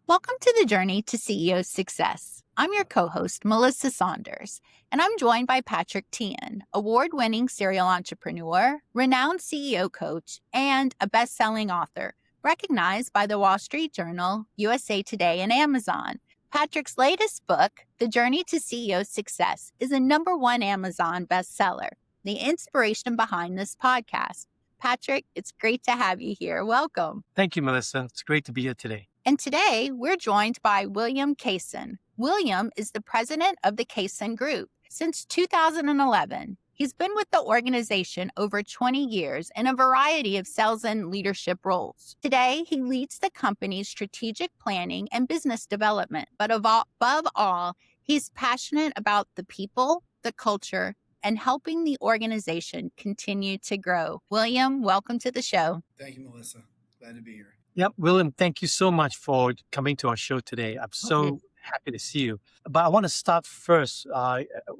Welcome to the Journey to CEO Success. I'm your co-host, Melissa Saunders, and I'm joined by Patrick Thean, award-winning serial entrepreneur, renowned CEO coach, and a best-selling author, recognized by the Wall Street Journal, USA Today, and Amazon. Patrick's latest book, The Journey to CEO Success, is a #1 Amazon bestseller, the inspiration behind this podcast. Patrick, it's great to have you here. Welcome. Thank you, Melissa. It's great to be here today. And today, we're joined by William Cason. William is the president of the Cason Group. Since 2011, he's been with the organization over 20 years in a variety of sales and leadership roles. Today, he leads the company's strategic planning and business development. But above all, he's passionate about the people, the culture, and helping the organization continue to grow. William, welcome to the show. Thank you, Melissa. Glad to be here. Yep, William, thank you so much for coming to our show today. I'm so happy to see you. But I want to start first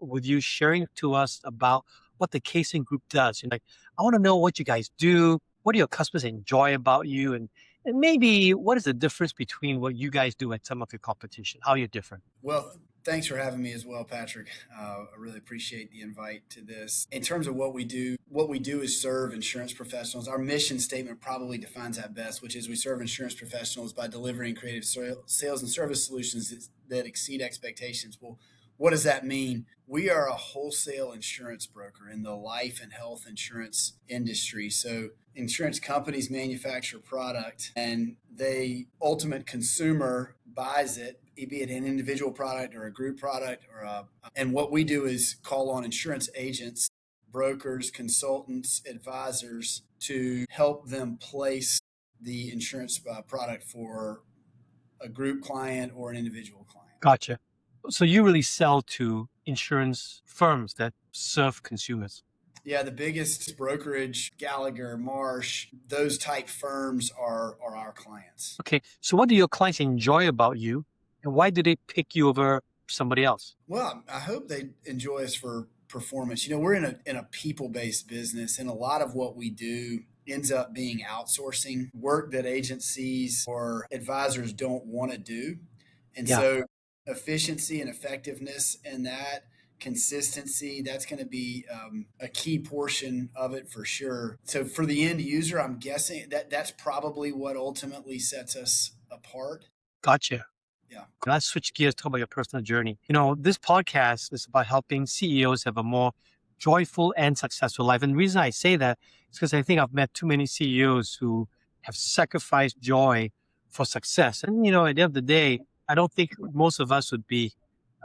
with you sharing to us about what the Cason Group does. I want to know what you guys do, what do your customers enjoy about you, and maybe what is the difference between what you guys do and some of your competition? How are you different? Well, thanks for having me as well, Patrick. I really appreciate the invite to this. In terms of what we do is serve insurance professionals. Our mission statement probably defines that best, which is we serve insurance professionals by delivering creative sales and service solutions that exceed expectations. Well, what does that mean? We are a wholesale insurance broker in the life and health insurance industry. So insurance companies manufacture product and the ultimate consumer buys it, be it an individual product or a group product, and what we do is call on insurance agents, brokers, consultants, advisors to help them place the insurance product for a group client or an individual client. Gotcha. So you really sell to insurance firms that serve consumers. Yeah, the biggest brokerage, Gallagher, Marsh, those type firms are our clients. Okay, so what do your clients enjoy about you, and why do they pick you over somebody else? Well, I hope they enjoy us for performance. We're in a people-based business, and a lot of what we do ends up being outsourcing work that agencies or advisors don't want to do. And so efficiency and effectiveness and that consistency, that's going to be a key portion of it for sure. So for the end user, I'm guessing that's probably what ultimately sets us apart. Gotcha. Yeah. Let's switch gears, talk about your personal journey. This podcast is about helping CEOs have a more joyful and successful life. And the reason I say that is because I think I've met too many CEOs who have sacrificed joy for success. And, at the end of the day, I don't think most of us would be,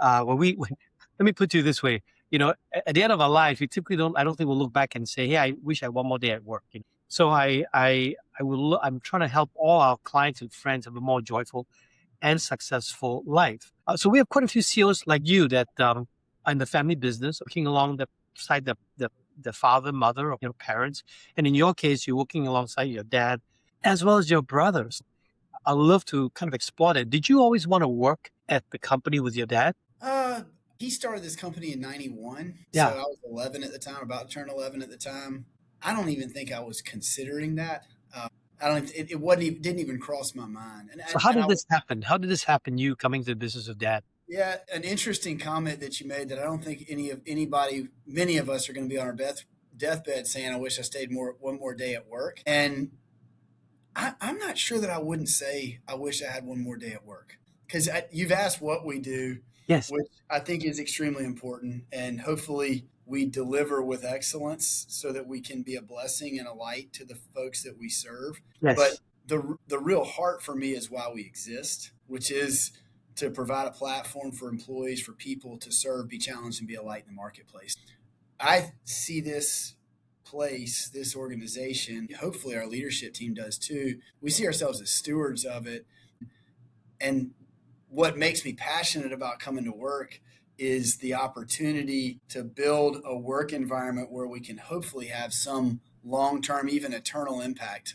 let me put it this way, at the end of our life, we typically I don't think we'll look back and say, hey, I wish I had one more day at work. So I'm trying to help all our clients and friends have a more joyful and successful life. So we have quite a few CEOs like you that are in the family business, working along the side the father, mother, or parents. And in your case, you're working alongside your dad as well as your brothers. I'd love to kind of explore that. Did you always want to work at the company with your dad? He started this company in 91. Yeah. So I was 11 at the time, about to turn 11 at the time. I don't even think I was considering that. It didn't even cross my mind. So how did this happen? How did this happen, you coming to the business of dad? Yeah, an interesting comment that you made that I don't think many of us are going to be on our deathbed saying, I wish I stayed one more day at work. And I'm not sure that I wouldn't say I wish I had one more day at work, because you've asked what we do, yes, which I think is extremely important. And hopefully we deliver with excellence so that we can be a blessing and a light to the folks that we serve. Yes. But the real heart for me is why we exist, which is to provide a platform for employees, for people to serve, be challenged, and be a light in the marketplace. I see this organization, hopefully our leadership team does too. We see ourselves as stewards of it. And what makes me passionate about coming to work is the opportunity to build a work environment where we can hopefully have some long-term, even eternal impact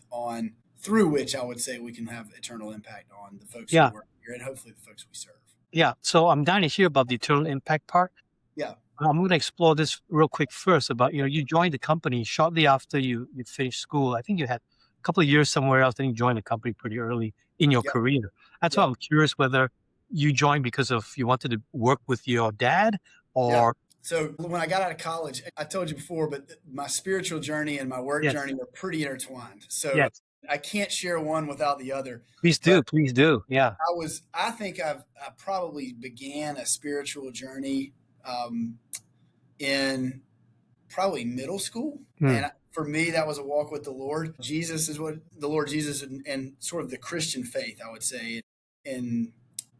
through which I would say we can have eternal impact on the folks who work here and hopefully the folks we serve. Yeah. So I'm dying to hear about the eternal impact part. Yeah. I'm going to explore this real quick first about, you joined the company shortly after you finished school. I think you had a couple of years somewhere else, then you joined a company pretty early in your Yep. career. That's why Yep. I'm curious whether you joined because of you wanted to work with your dad Yeah. or So when I got out of college, I told you before, but my spiritual journey and my work yes, journey are pretty intertwined. So yes. I can't share one without the other. Please But do, please do. Yeah. I think I probably began a spiritual journey um, in probably middle school. Hmm. And for me, that was a walk with the Lord. Jesus is what the Lord Jesus and sort of the Christian faith, I would say, in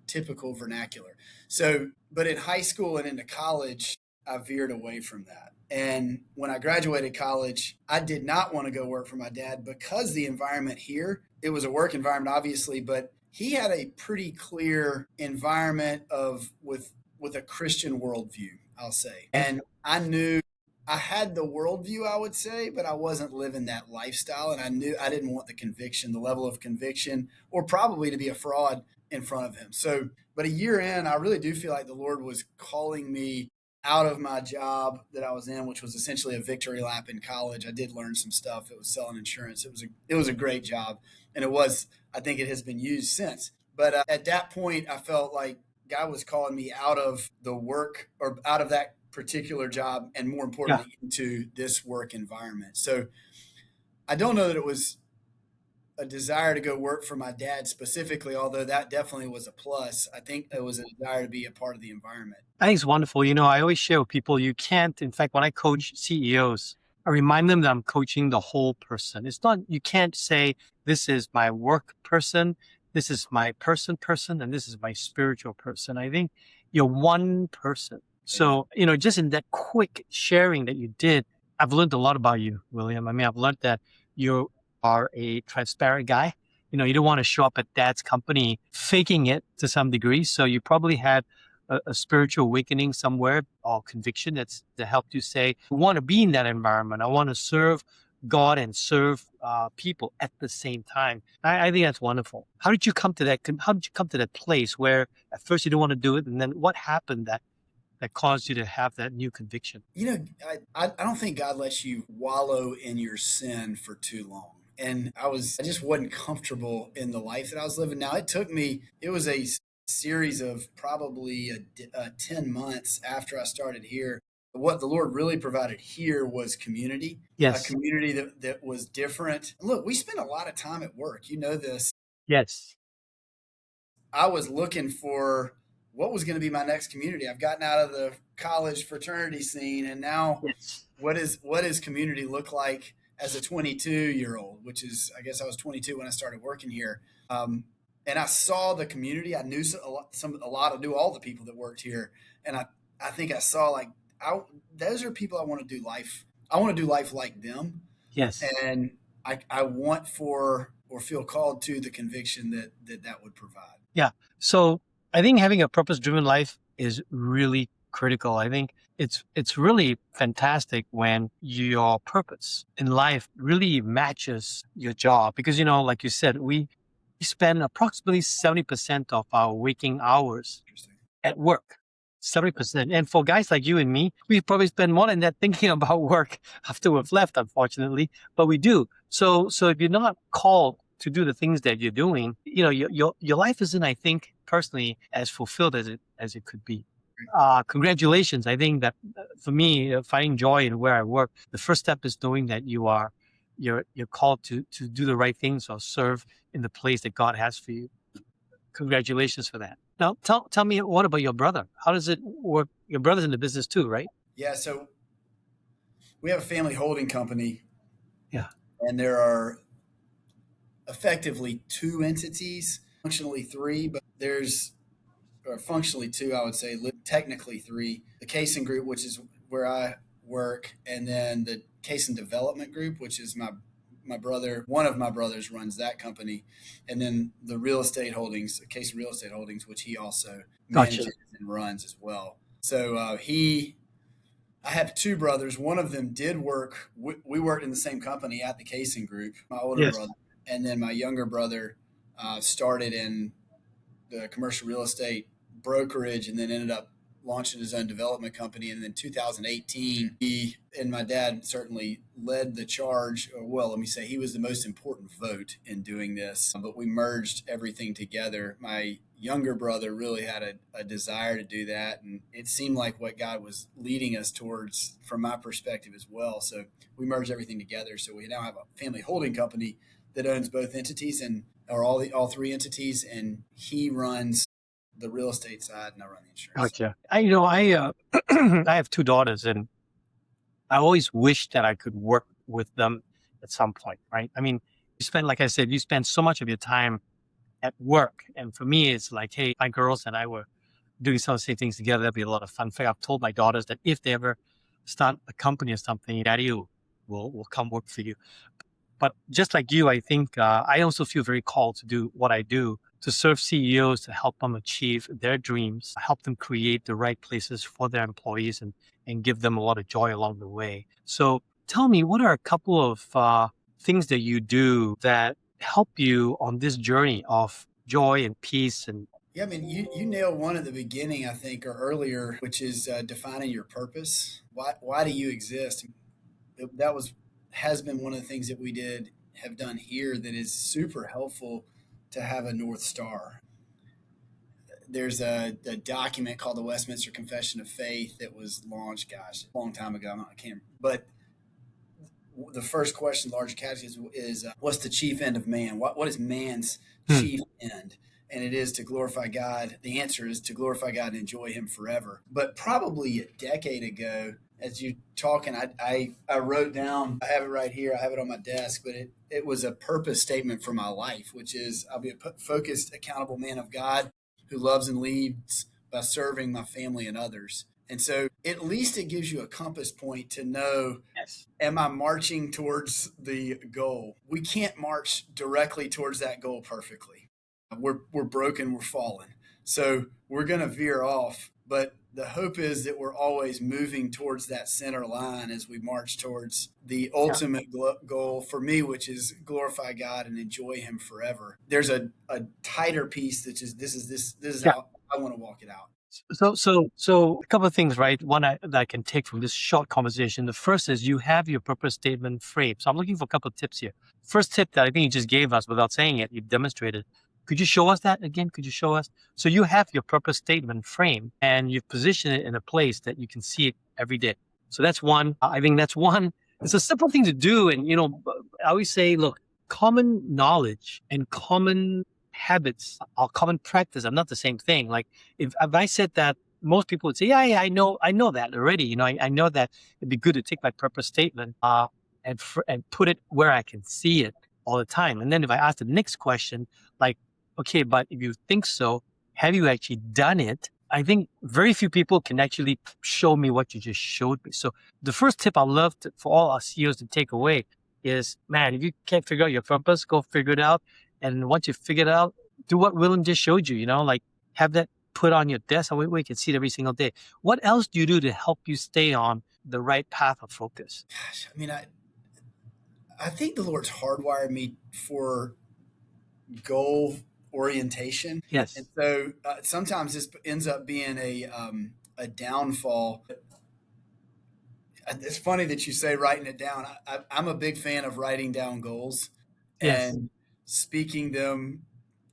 typical vernacular. So, but in high school and into college, I veered away from that. And when I graduated college, I did not want to go work for my dad because the environment here, it was a work environment, obviously, but he had a pretty clear environment of with a Christian worldview, I'll say. Okay. And I knew I had the worldview, I would say, but I wasn't living that lifestyle. And I knew I didn't want the conviction, the level of conviction, or probably to be a fraud in front of him. So, but a year in, I really do feel like the Lord was calling me out of my job that I was in, which was essentially a victory lap in college. I did learn some stuff. It was selling insurance. It was a great job, and it was. I think it has been used since. But at that point, I felt like God was calling me out of the work or out of that particular job, and more Yeah. importantly, into this work environment. So I don't know that it was a desire to go work for my dad specifically, although that definitely was a plus. I think it was a desire to be a part of the environment. I think it's wonderful. I always share with people, you can't, in fact, when I coach CEOs, I remind them that I'm coaching the whole person. It's not, you can't say, this is my work person, this is my person, and this is my spiritual person. I think you're one person. So, just in that quick sharing that you did, I've learned a lot about you, William. I mean, I've learned that you are a transparent guy. You don't want to show up at dad's company faking it to some degree. So you probably had a spiritual awakening somewhere or conviction that helped you say, I want to be in that environment. I want to serve God and serve people at the same time. I think that's wonderful. How did you come to that? How did you come to that place where at first you didn't want to do it, and then what happened that caused you to have that new conviction? I don't think God lets you wallow in your sin for too long. And I just wasn't comfortable in the life that I was living. Now it was a series of probably 10 months after I started here. What the Lord really provided here was community, a Yes. community that was different. Look, we spent a lot of time at work. You know this. Yes. I was looking for what was going to be my next community. I've gotten out of the college fraternity scene, and now Yes. what is community look like as a 22-year-old, which is, I guess I was 22 when I started working here. And I saw the community. I knew I knew all the people that worked here. And I think I saw those are people I want to do life. I want to do life like them. Yes. And I want for, or feel called to the conviction that would provide. Yeah. So I think having a purpose-driven life is really critical. I think it's really fantastic when your purpose in life really matches your job, because like you said, we spend approximately 70% of our waking hours Interesting. at work. 70%. And for guys like you and me, we probably spend more than that thinking about work after we've left, unfortunately, but we do. So if you're not called to do the things that you're doing, your life isn't, I think, personally as fulfilled as it could be. Congratulations. I think that for me, finding joy in where I work, the first step is knowing that you're called to do the right things or serve in the place that God has for you. Congratulations for that. Now, tell me, what about your brother? How does it work? Your brother's in the business too, right? Yeah. So we have a family holding company. Yeah. And there are effectively two entities, functionally three, but functionally two, I would say, technically three. The Cason Group, which is where I work, and then the Cason Development Group, which is my brother, one of my brothers runs that company, and then the real estate holdings, Cason Real Estate Holdings, which he also manages and runs as well. So I have two brothers. One of them did work. We worked in the same company at the Cason Group, my older brother. And then my younger brother started in the commercial real estate brokerage and then ended up launching his own development company. And then 2018, he and my dad certainly led the charge. Or, well, let me say he was the most important vote in doing this. But we merged everything together. My younger brother really had a desire to do that. And it seemed like what God was leading us towards from my perspective as well. So we merged everything together. So we now have a family holding company that owns both entities or all three entities. And he runs the real estate side and I run the insurance. Gotcha. I have two daughters, and I always wish that I could work with them at some point, right? I mean, like I said, you spend so much of your time at work. And for me, it's like, hey, my girls and I were doing some of the same things together. That'd be a lot of fun. In fact, I've told my daughters that if they ever start a company or something, Daddy will come work for you. But just like you, I think I also feel very called to do what I do, to serve CEOs, to help them achieve their dreams, help them create the right places for their employees and give them a lot of joy along the way. So tell me, what are a couple of things that you do that help you on this journey of joy and peace? And yeah, I mean, you nailed one at the beginning, I think, or earlier, which is defining your purpose. Why do you exist? That has been one of the things that we have done here that is super helpful to have a North Star. There's a document called the Westminster Confession of Faith that was launched, a long time ago. I can't, but the first question, large catechism, is what's the chief end of man? What is man's chief end? And it is to glorify God. The answer is to glorify God and enjoy him forever. But probably a decade ago, as you talking, I wrote down, I have it right here, I have it on my desk, but it was a purpose statement for my life, which is I'll be a focused, accountable man of God who loves and leads by serving my family and others. And so at least it gives you a compass point to know, yes, am I marching towards the goal? We can't march directly towards that goal perfectly. We're broken, we're fallen. So we're going to veer off, but the hope is that we're always moving towards that center line as we march towards the ultimate goal for me, which is glorify God and enjoy him forever. There's a tighter piece that is this is how I want to walk it out. So a couple of things, right? One that I can take from this short conversation. The first is you have your purpose statement framed. So I'm looking for a couple of tips here. First tip that I think you just gave us without saying it, you demonstrated. Could you show us that again? Could you show us? So you have your purpose statement framed and you've positioned it in a place that you can see it every day. So that's one. I think that's one. It's a simple thing to do. And, I always say, look, common knowledge and common habits or common practice are not the same thing. Like if I said that, most people would say, yeah, I know that already. I know that it'd be good to take my purpose statement and put it where I can see it all the time. And then if I ask the next question, like, okay, but if you think so, have you actually done it? I think very few people can actually show me what you just showed me. So the first tip I love for all our CEOs to take away is, man, if you can't figure out your purpose, go figure it out. And once you figure it out, do what William just showed you, like have that put on your desk where you can see it every single day. What else do you do to help you stay on the right path of focus? Gosh, I mean, I think the Lord's hardwired me for goal orientation. Yes. And so sometimes this ends up being a downfall. It's funny that you say writing it down. I'm a big fan of writing down goals and speaking them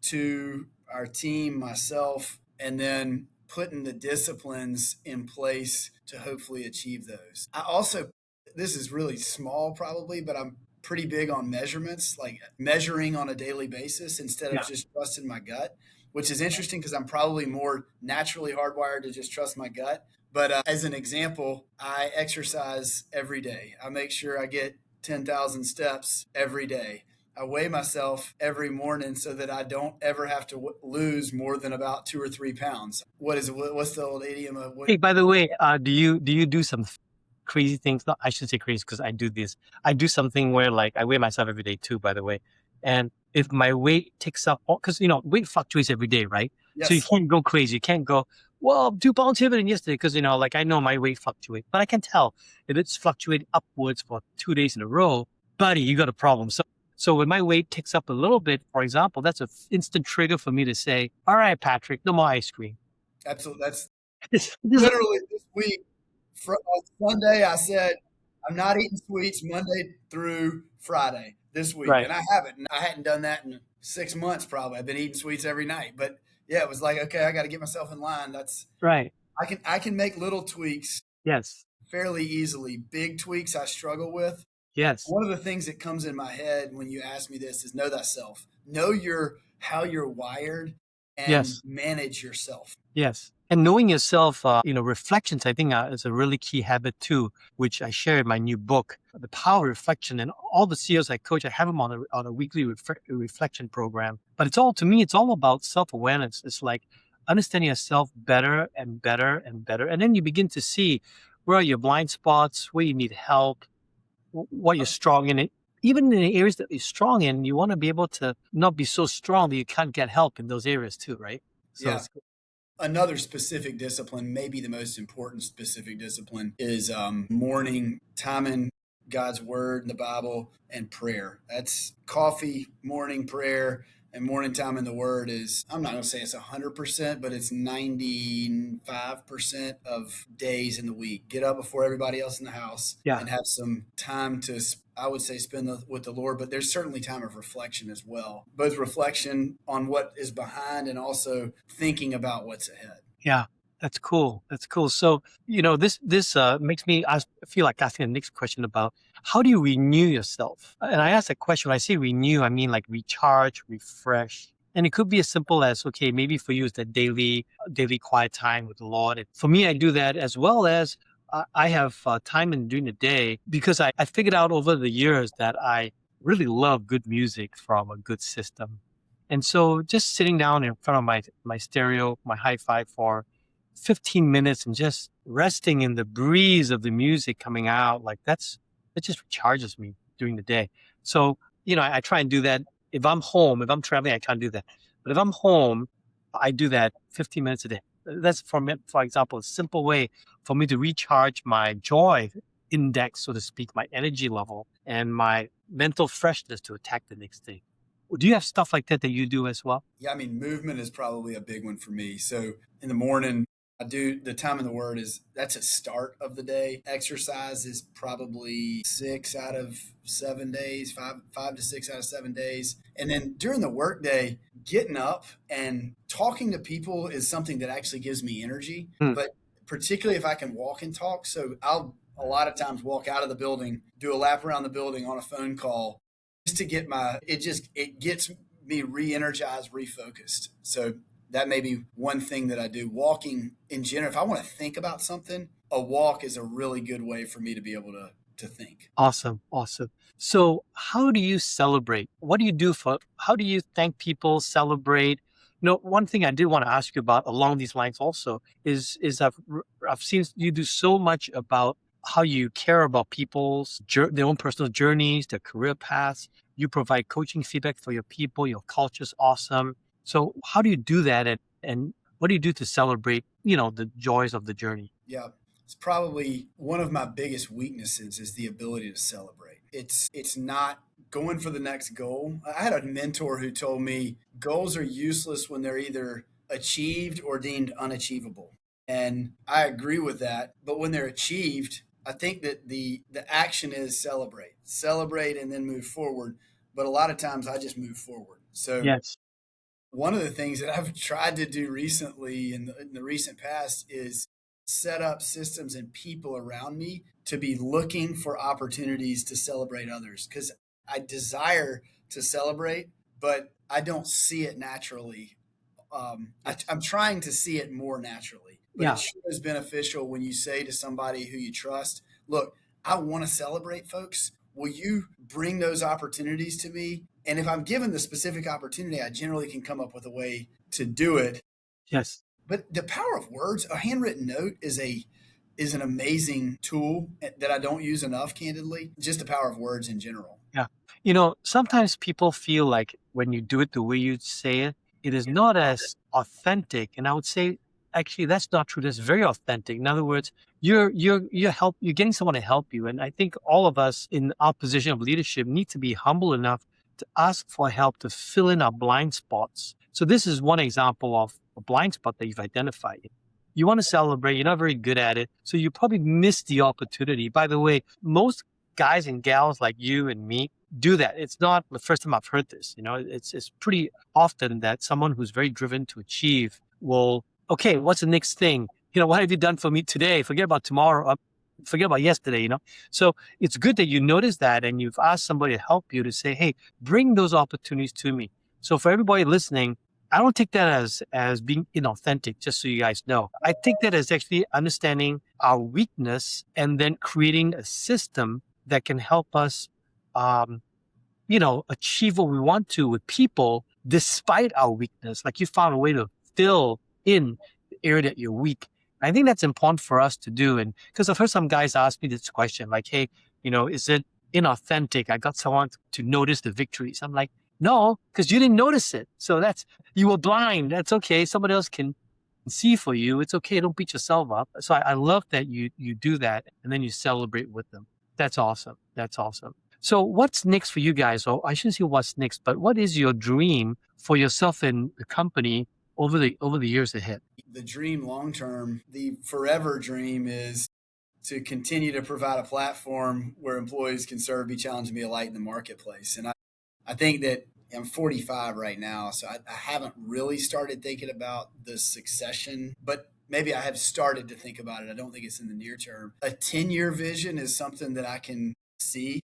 to our team, myself, and then putting the disciplines in place to hopefully achieve those. This is really small probably, but I'm pretty big on measurements, like measuring on a daily basis instead of just trusting my gut, which is interesting because I'm probably more naturally hardwired to just trust my gut. But as an example, I exercise every day. I make sure I get 10,000 steps every day. I weigh myself every morning so that I don't ever have to lose more than about 2 or 3 pounds. What's the old idiom of Hey, by the way, do you do some crazy things? No, I should say crazy because I do this. I do something where like I weigh myself every day too, by the way. And if my weight ticks up, because weight fluctuates every day, right? Yes. So you can't go crazy. You can't go, well, 2 pounds heavier than yesterday because I know my weight fluctuates, but I can tell if it's fluctuating upwards for 2 days in a row, buddy, you got a problem. So when my weight ticks up a little bit, for example, that's an instant trigger for me to say, all right, Patrick, no more ice cream. Absolutely. Literally this week, on Sunday, I said, I'm not eating sweets Monday through Friday this week. Right, And I haven't. I hadn't done that in 6 months probably. I've been eating sweets every night. But yeah, it was like, okay, I got to get myself in line. right. I can make little tweaks Yes, fairly easily. Big tweaks I struggle with. yes, One of the things that comes in my head when you ask me this is know thyself. Know how you're wired and yes. manage yourself. Yes. And knowing yourself, reflections, I think is a really key habit too, which I share in my new book, The Power of Reflection. And all the CEOs I coach, I have them on a weekly reflection program. But to me, it's all about self-awareness. It's like understanding yourself better and better and better. And then you begin to see where are your blind spots, where you need help, what you're strong in. Even in the areas that you're strong in, you want to be able to not be so strong that you can't get help in those areas too, right? So Yeah. Another specific discipline, maybe the most important specific discipline, is morning time in God's word in the Bible and prayer. That's coffee, morning prayer, and morning time in the word is, I'm not going to say it's 100%, but it's 95% of days in the week. Get up before everybody else in the house yeah. and have some time to, I would say, spend with the Lord, but there's certainly time of reflection as well. Both reflection on what is behind and also thinking about what's ahead. Yeah, that's cool. That's cool. So, this makes me feel like asking the next question about how do you renew yourself? And I ask that question. When I say renew, I mean like recharge, refresh. And it could be as simple as, okay, maybe for you it's that daily quiet time with the Lord. For me, I do that as well as I have time during the day because I figured out over the years that I really love good music from a good system. And so just sitting down in front of my stereo, my hi-fi for 15 minutes and just resting in the breeze of the music coming out, like it just recharges me during the day. So, I try and do that. If I'm home, if I'm traveling, I can't do that. But if I'm home, I do that 15 minutes a day. That's for example, a simple way for me to recharge my joy index, so to speak, my energy level and my mental freshness to attack the next day. Do you have stuff like that you do as well? Yeah, I mean, movement is probably a big one for me. So in the morning, I do the time in the word that's a start of the day. Exercise is probably 6 out of 7 days, 5 to 6 out of 7 days. And then during the workday, getting up and talking to people is something that actually gives me energy. But particularly if I can walk and talk. So I'll a lot of times walk out of the building, do a lap around the building on a phone call just to get it gets me re-energized, refocused. So that may be one thing that I do. Walking in general, if I want to think about something, a walk is a really good way for me to be able to think. Awesome. So how do you celebrate? What do you do how do you thank people, celebrate? One thing I did want to ask you about along these lines also is I've seen you do so much about how you care about people's their own personal journeys, their career paths. You provide coaching feedback for your people. Your culture's awesome. So how do you do that? And what do you do to celebrate, the joys of the journey? Yeah. It's probably one of my biggest weaknesses is the ability to celebrate. It's not going for the next goal. I had a mentor who told me goals are useless when they're either achieved or deemed unachievable. And I agree with that. But when they're achieved, I think that the action is celebrate and then move forward. But a lot of times I just move forward. So yes. One of the things that I've tried to do recently in the recent past is set up systems and people around me to be looking for opportunities to celebrate others, because I desire to celebrate, but I don't see it naturally. I'm trying to see it more naturally, but it sure is beneficial when you say to somebody who you trust, look, I want to celebrate, folks. Will you bring those opportunities to me? And if I'm given the specific opportunity, I generally can come up with a way to do it. Yes. But the power of words, a handwritten note is an amazing tool that I don't use enough, candidly. Just the power of words in general. Yeah. Sometimes people feel like when you do it the way you say it, it is not as authentic. And I would say, actually, that's not true. That's very authentic. In other words, you're getting someone to help you. And I think all of us in our position of leadership need to be humble enough to ask for help to fill in our blind spots. So this is one example of a blind spot that you've identified. You want to celebrate. You're not very good at it. So you probably missed the opportunity. By the way, most guys and gals like you and me do that. It's not the first time I've heard this. It's pretty often that someone who's very driven to achieve will, okay, what's the next thing? What have you done for me today? Forget about tomorrow. Forget about yesterday, So it's good that you notice that and you've asked somebody to help you to say, hey, bring those opportunities to me. So for everybody listening, I don't take that as being inauthentic, just so you guys know. I take that as actually understanding our weakness and then creating a system that can help us, achieve what we want to with people despite our weakness. Like you found a way to fill in the area that you're weak. I think that's important for us to do. And because I've heard some guys ask me this question, like, hey, is it inauthentic? I got someone to notice the victories. I'm like, no, because you didn't notice it. So you were blind. That's okay. Somebody else can see for you. It's okay. Don't beat yourself up. So I love that you do that and then you celebrate with them. That's awesome. That's awesome. So what's next for you guys? Or I shouldn't say what's next, but what is your dream for yourself and the company over the years ahead? The dream long term, the forever dream is to continue to provide a platform where employees can serve, be challenged, and be a light in the marketplace. And I think that I'm 45 right now, so I haven't really started thinking about the succession, but maybe I have started to think about it. I don't think it's in the near term. A 10-year vision is something that I can see.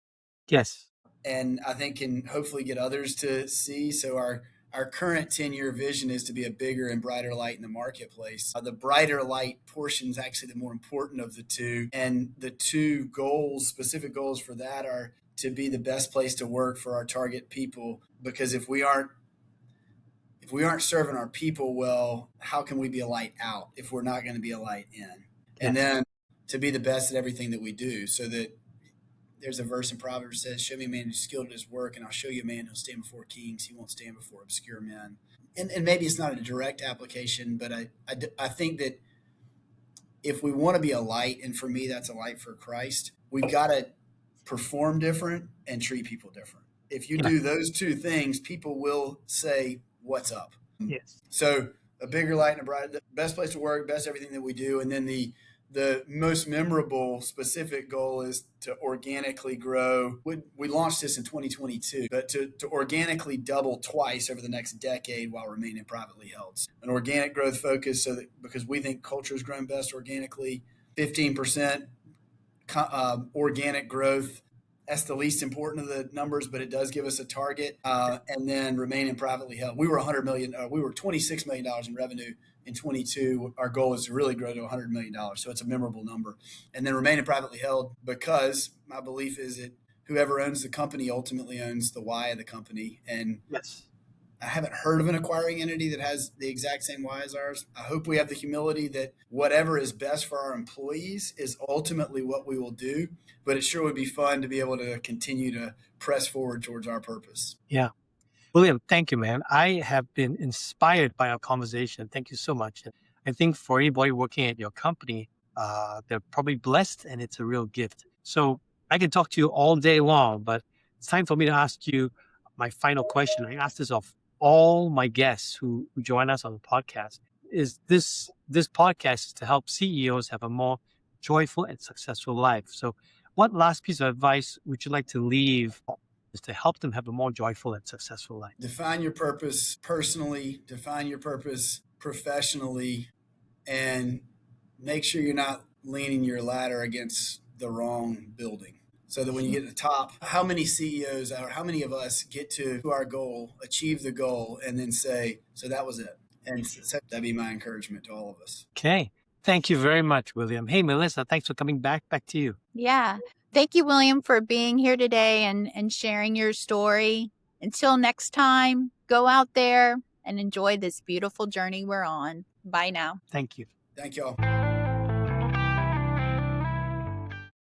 Yes. And I think can hopefully get others to see. So our current 10-year vision is to be a bigger and brighter light in the marketplace. The brighter light portion is actually the more important of the two. And the two goals, specific goals for that, are to be the best place to work for our target people. Because if we aren't serving our people well, how can we be a light out if we're not going to be a light in? And then to be the best at everything that we do, so that there's a verse in Proverbs that says, show me a man who's skilled at his work, and I'll show you a man who'll stand before kings. He won't stand before obscure men. And maybe it's not a direct application, but I think that if we want to be a light, and for me, that's a light for Christ, we've got to perform different and treat people different. If you do those two things, people will say, what's up? Yes. So a bigger light and a bright, best place to work, best everything that we do. And then the most memorable specific goal is to organically grow. We launched this in 2022, but to organically double twice over the next decade while remaining privately held. An organic growth focus, so that because we think culture is grown best organically, 15% organic growth. That's the least important of the numbers, but it does give us a target. And then remaining privately held. We were $26 million in revenue in 22. Our goal is to really grow to $100 million. So it's a memorable number. And then remaining privately held, because my belief is that whoever owns the company ultimately owns the why of the company. And yes, I haven't heard of an acquiring entity that has the exact same why as ours. I hope we have the humility that whatever is best for our employees is ultimately what we will do. But it sure would be fun to be able to continue to press forward towards our purpose. Yeah. William, thank you, man. I have been inspired by our conversation. Thank you so much. I think for anybody working at your company, they're probably blessed, and it's a real gift. So I can talk to you all day long, but it's time for me to ask you my final question. I ask this of all my guests who join us on the podcast. Is this podcast is to help CEOs have a more joyful and successful life. So what last piece of advice would you like to leave is to help them have a more joyful and successful life? Define your purpose personally, define your purpose professionally, and make sure you're not leaning your ladder against the wrong building. So that when you get to the top, how many CEOs or how many of us get to our goal, achieve the goal, and then say, so that was it. And so that'd be my encouragement to all of us. Okay. Thank you very much, William. Hey, Melissa, thanks for coming back to you. Yeah. Thank you, William, for being here today and sharing your story. Until next time, go out there and enjoy this beautiful journey we're on. Bye now. Thank you. Thank y'all.